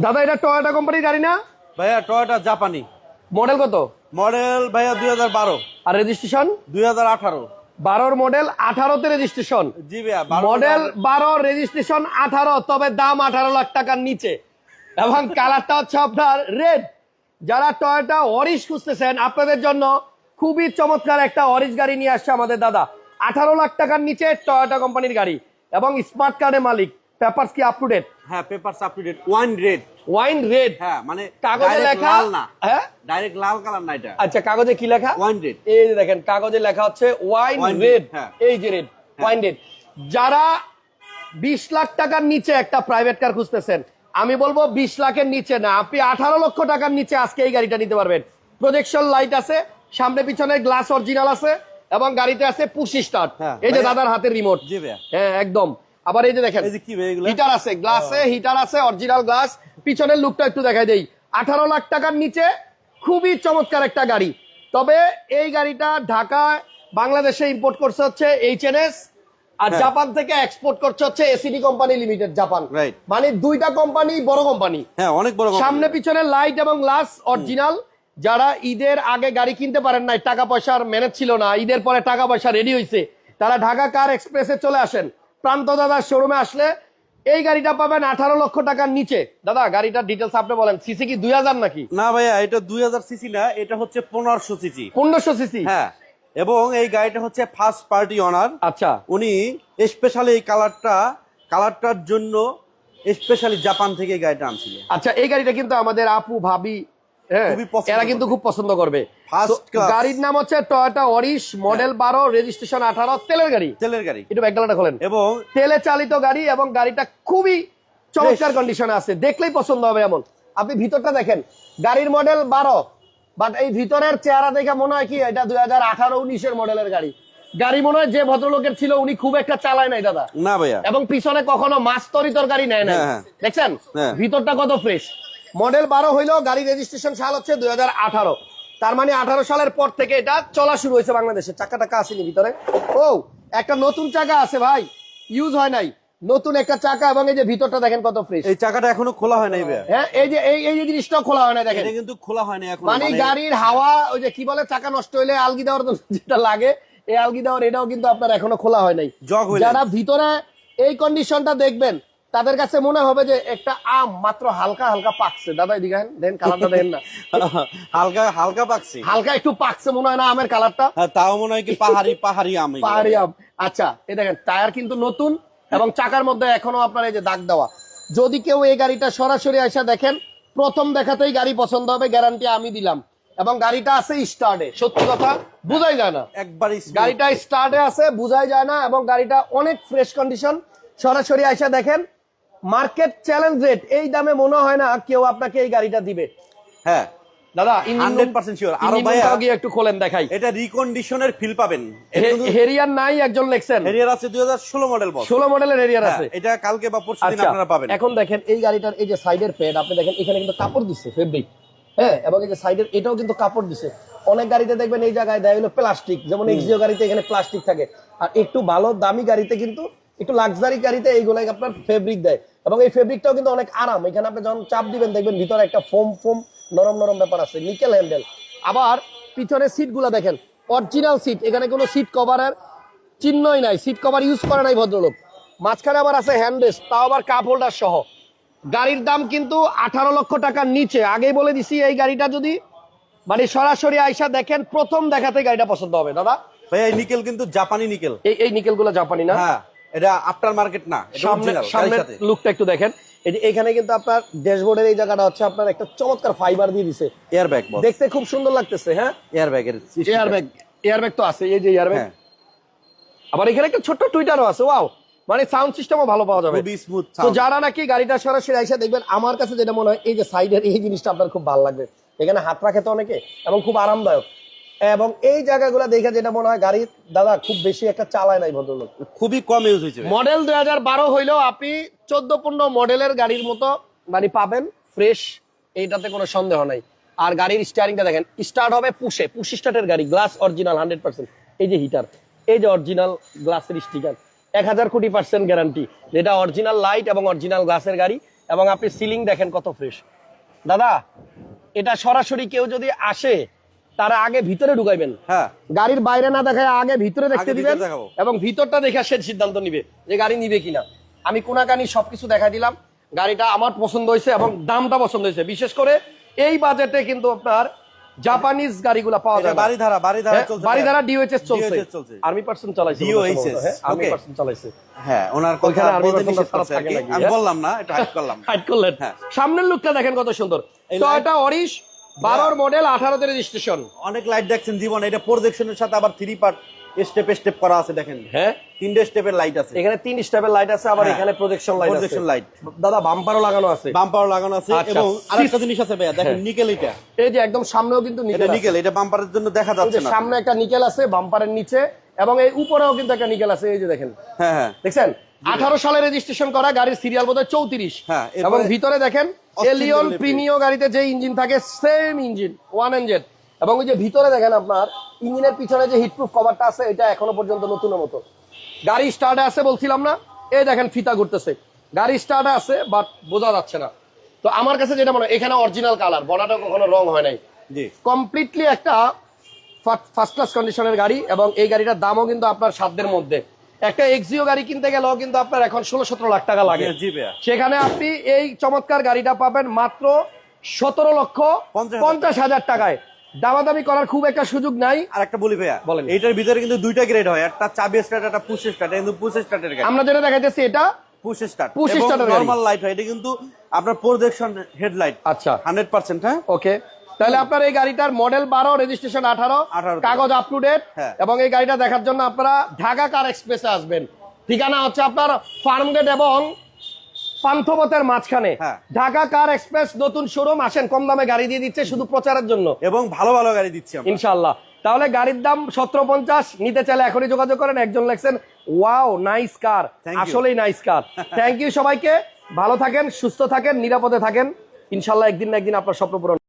দাদা এটা টয়োটা কোম্পানির গাড়ি না? ভাইয়া টয়োটা জাপানি। মডেল কত? মডেল ভাইয়া 2012। আর রেজিস্ট্রেশন? 2018। 12 মডেল, 18তে রেজিস্ট্রেশন। জি ভাইয়া মডেল 12, রেজিস্ট্রেশন 18, তবে দাম 18 লাখ টাকার নিচে এবং কালারটা হচ্ছে আপনার রেড। যারা টয়োটা অরিশ খুঁজতেছেন আপনাদের জন্য খুবই চমৎকার একটা অরিশ গাড়ি নিয়ে আসছে আমাদের দাদা। 18 লাখ টাকার নিচে টয়োটা কোম্পানির গাড়ি এবং স্মার্ট কার্ডের মালিক। পেপারস কি আপ টু ডেট? হ্যাঁ papers up to date. Wine red. Wine red? হ্যাঁ মানে কাগজে লেখা লাল না। হ্যাঁ ডাইরেক্ট লাল কালার না এটা। আচ্ছা কাগজে কি লেখা? Wine red. এই যে দেখেন কাগজে লেখা হচ্ছে ওয়াইন রেড। এই যে রেড, ওয়াইন রেড। যারা 20 লাখ টাকার নিচে একটা প্রাইভেট কার খুঁজতেছেন, আমি বলবো 20 লাখের নিচে না, আপনি 18 লক্ষ টাকার নিচে আজকে এই গাড়িটা নিতে পারবেন। প্রজেকশন লাইট আছে, সামনে পিছনে গ্লাস অরিজিনাল আছে এবং গাড়িতে আছে পুশ স্টার্ট। এই যে দাদার হাতের রিমোট। জি ভাইয়া। হ্যাঁ একদম। আবার এই যে দেখেন হিটার আছে, গ্লাসে হিটার আছে, অরিজিনাল গ্লাস। পিছনের লুকটা একটু দেখাই দেই। 18 লাখ টাকার নিচে খুবই চমৎকার একটা গাড়ি। তবে এই গাড়িটা ঢাকা বাংলাদেশে ইম্পোর্ট করছে হচ্ছে এইচএনএস, আর জাপান থেকে এক্সপোর্ট করছে হচ্ছে এসিডি কোম্পানি লিমিটেড জাপান। মানে দুইটা কোম্পানি বড় কোম্পানি। হ্যাঁ অনেক বড়। সামনে পিছনে লাইট এবং গ্লাস অরিজিনাল। যারা ঈদের আগে গাড়ি কিনতে পারেন নাই, টাকা পয়সার ম্যানেজ ছিল না, ঈদের পরে টাকা পয়সা রেডি হয়েছে, তারা ঢাকা কার এক্সপ্রেসে চলে আসেন। প্রান্ত দাদার শোরুমে আসলে এই গাড়িটা পাবেন 18 লক্ষ টাকার নিচে। দাদা গাড়িটার ডিটেলস আপনি বলেন। সিসি কি 2000 নাকি? না ভাইয়া এটা 2000 সিসি না, এটা হচ্ছে 1500 সিসি। 1500 সিসি? হ্যাঁ। এবং এই গাড়িটা হচ্ছে ফার্স্ট পার্টি ওনার। আচ্ছা। উনি স্পেশালি এই কালারটার জন্য স্পেশালি জাপান থেকে এই গাড়িটা আনছিল। আচ্ছা এই গাড়িটা কিন্তু আমাদের আপু ভাবি এরা কিন্তু খুব পছন্দ করবে। গাড়ির নাম হচ্ছে টয়োটা অরিশ, মডেল 12, রেজিস্ট্রেশন 18, তেলের গাড়ি। একটু ব্যাকগ্রাউন্ডটা খোলেন। এবং তেলে চালিত গাড়ি এবং গাড়িটা খুবই চমৎকার কন্ডিশনে আছে, দেখলেই পছন্দ হবে এমন। আপনি ভিতরটা দেখেন, গাড়ির মডেল 12, বাট এই ভিতরের চেহারা দেখে মনে হয় কি এটা 2018-19 মডেলের গাড়ি। গাড়ি মনে হয় যে ভদ্রলোকের ছিল উনি খুব একটা চালায় নাই দাদা। না ভাইয়া। এবং পিছনে কখনো মাছ তরিতর গাড়ি নেয় না। দেখছেন ভিতরটা কত ফ্রেশ। মডেল 12 হইলো, গাড়ি রেজিস্ট্রেশন সাল হচ্ছে 2018। তার মানে 18 সালের পর থেকে এটা চলা শুরু হয়েছে বাংলাদেশে। চাকা টাকা আসেনি ভিতরে। ও একটা নতুন চাকা আছে ভাই, ইউজ হয় নাই, নতুন একটা চাকা। এবং এই যে ভিতরটা দেখেন কত ফ্রেশ। এই চাকাটা এখনো খোলা হয় নাই ভাইয়া। হ্যাঁ এই যে এই যে জিনিসটাও খোলা হয় না, দেখেন এটা কিন্তু খোলা হয় না এখন। মানে গাড়ির হাওয়া ওই যে কি বলে চাকা নষ্ট হইলে আলগি দেওয়ার যেটা লাগে, এই আলগি দেওয়ার এটাও কিন্তু আপনার এখনো খোলা হয় নাই। যারা ভিতরে এই কন্ডিশনটা দেখবেন তাদের কাছে মনে হবে যে একটা আম মাত্র হালকা হালকা পাকছে। দাদা এদিকে দেন, কালারটা দেখেন না, হালকা হালকা পাকছে, হালকা একটু পাকছে মনে হয় না আমের কালারটা? তাও মনে হয় কি পাহাড়ি আম। আচ্ছা এই দেখেন টায়ার কিন্তু নতুন এবং চাকার মধ্যে এখনো আপনার এই যে দাগ দেওয়া। যদি কেউ এই গাড়িটা সরাসরি এসে দেখেন, প্রথম দেখাতেই গাড়ি পছন্দ হবে, গ্যারান্টি আমি দিলাম। এবং গাড়িটা আছে স্টার্টে, সত্যি কথা বুঝাই যায় না, একবারই গাড়িটা স্টার্টে আছে, বুঝাই যায় না। এবং গাড়িটা অনেক ফ্রেশ কন্ডিশন। সরাসরি এসে দেখেন, মার্কেট চ্যালেঞ্জ রেট, এই দামে মনে হয় না কেউ আপনাকে এই গাড়িটা দিবে। হ্যাঁ দাদা 100% শিওর। আরো ভাইয়া গিয়ে একটু খোলেন দেখাই। এটা রিকন্ডিশনের ফিল পাবেন। হেরিয়ার নাই একজন লেখছেন, হেরিয়ার আছে 2016 মডেল বস। 16 মডেলের হেরিয়ার আছে। এটা কালকে বা পরশুদিন আপনারা পাবেন। এখন দেখেন এই গাড়িটার এই যে সাইডের প্যাড, আপনি দেখেন এখানে কিন্তু কাপড় দিছে ফেব্রিক। হ্যাঁ এবং এই যে সাইডের এটাও কিন্তু কাপড় দিছে। অনেক গাড়িতে দেখবেন এই জায়গায় দেয় হলো প্লাস্টিক, যেমন এক্সিও গাড়িতে এখানে প্লাস্টিক থাকে। আর একটু ভালো দামি গাড়িতে কিন্তু, একটু লাক্সারি গাড়িতে এইগুলাই আপনার ফেব্রিক দেয়। এবং এই ফেব্রিকটাও কিন্তু অনেক আরাম। এখানে আপনি যখন চাপ দিবেন দেখবেন ভিতরে একটা ফোম নরম নরম ব্যাপার আছে, নিকেল হ্যান্ডেল। আবার পিছনের সিটগুলো দেখেন অরিজিনাল সিট, এখানে কোনো সিট কভারের চিহ্নই নাই, সিট কভার ইউজ করে নাই ভদ্রলোক। মাঝখানে আবার আছে হ্যান্ডরেস্ট, তাও আবার কাপ হোল্ডার সহ। গাড়ির দাম কিন্তু 18 লক্ষ টাকার নিচে। আগেই বলে দিছি এই গাড়িটা যদি মানে সরাসরি আইসা দেখেন, প্রথম দেখাতে গাড়িটা পছন্দ হবে। দাদা ভাই এই নিকেল কিন্তু জাপানি নিকেল। এই নিকেল গুলো জাপানি না? হ্যাঁ এটা আফটার মার্কেট না, এটা অরিজিনাল। সামনের লুকটা একটু দেখেন। এই যে এখানে কিন্তু আপনার ড্যাশবোর্ডের এই জায়গাটা হচ্ছে আপনার একটা চমৎকার ফাইবার দিয়ে দিছে। এয়ারব্যাগ দেখতে খুব সুন্দর লাগতেছে। হ্যাঁ এয়ারব্যাগ তো আছে, এই যে এয়ারব্যাগ। আবার এখানে একটা ছোট্ট টুইটারও আছে। ওয়াও, মানে সাউন্ড সিস্টেমও ভালো পাওয়া যাবে। তো যারা নাকি গাড়িটা সরাসরি আইসা দেখবেন, আমার কাছে যেটা মনে হয় এই যে সাইডের এই জিনিসটা আপনার খুব ভালো লাগবে। এখানে হাত রাখে তো অনেকে এবং খুব আরামদায়ক। এবং এই জায়গাগুলো দেখে যেটা মনে হয় গাড়ি দাদা খুব বেশি একটা চালায় নাই ভদ্রলোক, খুবই কম ইউজ হয়েছে। মডেল 2012 হইলেও আপনি 14-15 মডেলের গাড়ির মতো মানে পাবেন, ফ্রেশ, এইটাতে কোনো সন্দেহ নাই। আর গাড়ির স্টিয়ারিংটা দেখেন, স্টার্ট হবে পুশ স্টার্টের গাড়ি, গ্লাস অরিজিনাল 100%। এই যে হিটার, এই যে অরিজিনাল গ্লাসের স্টিকার, 1000 কোটি % গ্যারান্টি, যেটা অরিজিনাল লাইট এবং অরিজিনাল গ্লাসের গাড়ি। এবং আপনি সিলিং দেখেন কত ফ্রেশ। দাদা এটা সরাসরি কেউ যদি আসে তারা আগে ভিতরে ঢুকাইবেন, হ্যাঁ গাড়ির বাইরে না দেখায় আগে ভিতরে দেখতে আগে দিবেন ভিতরে দেখাবো। এবং ভিতরটা দেখে সে সিদ্ধান্ত নিবে যে গাড়ি নিবে কিনা। আমি কোনাকানি সবকিছু দেখাই দিলাম, গাড়িটা আমার পছন্দ হয়েছে এবং দামটা পছন্দ হয়েছে। বিশেষ করে এই বাজেটে কিন্তু আপনার জাপানিজ গাড়িগুলো পাওয়া যায় না। বাড়িধারা চলছে, বাড়িধারা ডিওএইচএস চলছে, DOHS চলছে। আর্মি পার্সন চালাইছে, DOHS, আর্মি okay. পার্সন চালাইছে। হ্যাঁ ওনার কথা ওইখানে আর্মি বলতে পার্সন নিষেধ করছে আর কি। থাকে নাকি, আমি হ্যাঁ? বললাম না, এটা হাইড করলাম। হাইড করলেন। হ্যাঁ। সামনের লুকটা দেখেন কত সুন্দর। এই টয়োটা অরিশ 12 মডেল 18 রেজিস্ট্রেশন। অনেক লাইট দেখছেন জীবন, এটা প্রজেকশনের সাথে আবার 3 পার্ট স্টেপ করা আছে দেখেন। হ্যাঁ 3টে স্টেপের লাইট আছে, এখানে 3 স্টেপের লাইট আছে, আবার হ্যাঁ, এখানে প্রজেকশন লাইট আছে। প্রজেকশন লাইট, দাদা বাম্পারও লাগানো আছে, বাম্পার লাগানো আছে। আচ্ছা। এবং আরেকটা জিনিস আছে ভাইয়া, দেখেন হ্যাঁ। নিকেল, এটা এই যে একদম সামনেও কিন্তু এটা নিকেল আছে। নিকেল, এটা বাম্পারের জন্য দেখা এই যাচ্ছে যে না। সামনে একটা নিকেল আছে বাম্পারের নিচে, এবং এই উপরেও কিন্তু একটা নিকেল আছে। এই যে দেখেন, হ্যাঁ হ্যাঁ দেখছেন 18 সালে রেজিস্ট্রেশন করা, গাড়ির সিরিয়াল বোধহয় 34। হ্যাঁ, এরপরে এবং ভিতরে দেখেন অস্থির এলিয়ন level এর প্রিমিও গাড়িতে যে ইঞ্জিন থাকে সেম ইঞ্জিন 1NZ। এবং ওই যে ভিতরে দেখেন আপনার ইঞ্জিনের পিছনে যে হিটপ্রুফ কভারটা আছে, এটা এখনো পর্যন্ত নতুনের মতো। গাড়ি স্টার্টে আছে বলছিলাম না, এই দেখেন ফিতা ঘুরতেছে, গাড়ি স্টার্টে আছে বাট বোঝা যাচ্ছে না। তো আমার কাছে যেটা মনে হয় এখানে অরিজিনাল কালার, বনাটা কখনো রং হয় নাই, জি কমপ্লিটলি একটা ফার্স্ট ক্লাস কন্ডিশনের গাড়ি। এবং এই গাড়িটার দামও কিন্তু আপনার সাধ্যের মধ্যে। একটা এক্সিও গাড়ি কিনতে গেলেও কিন্তু আপনার এখন 16-17 লাখ টাকা লাগে, জি ভাইয়া। সেখানে আপনি এই চমৎকার গাড়িটা পাবেন মাত্র 17,50,000 টাকায়। দামাদামি করার খুব একটা সুযোগ নাই। আর একটা বলি ভাইয়া, বলেন। এইটার ভিতরে কিন্তু দুইটা গ্রেড হয়, একটা চাবি স্টার্ট, একটা পুশ স্টার্ট। কিন্তু পুশ স্টার্টের গাড়ি, আমরা যেটা দেখাইতেছি এটা পুশ স্টার্ট, Push এবং starter গাড়ি। নরমাল লাইট হয়। এটা কিন্তু আপনার প্রজেকশন হেডলাইট আচ্ছা 100%। হ্যাঁ ওকে, তাহলে আপনার এই গাড়িটার মডেল 12, রেজিস্ট্রেশন 18, 18 কাগজ আপ টু ডেট। হ্যাঁ। এবং এই গাড়িটা দেখার জন্য আপনারা ঢাকা কার এক্সপ্রেসে আসবেন। ঠিকানা হচ্ছে আপনার ফার্মগেট এবং পান্থপথের মাঝখানে, হ্যাঁ। ঢাকা কার এক্সপ্রেস নতুন শোরুম। আসেন, কম দামে গাড়ি দিয়ে দিচ্ছে শুধু প্রচারের জন্য, এবং ভালো ভালো গাড়ি দিচ্ছি আমরা। ইনশাআল্লাহ। তাহলে গাড়ির দাম 1750, নিতে চাইলে এখনই যোগাযোগ করেন। একজন লেখছেন wow nice car, Thank you. আসলেই নাইস কার। থ্যাংক ইউ সবাইকে, ভালো থাকেন, সুস্থ থাকেন, নিরাপদে থাকেন। ইনশাআল্লাহ একদিন না একদিন আপনার স্বপ্ন পূরণ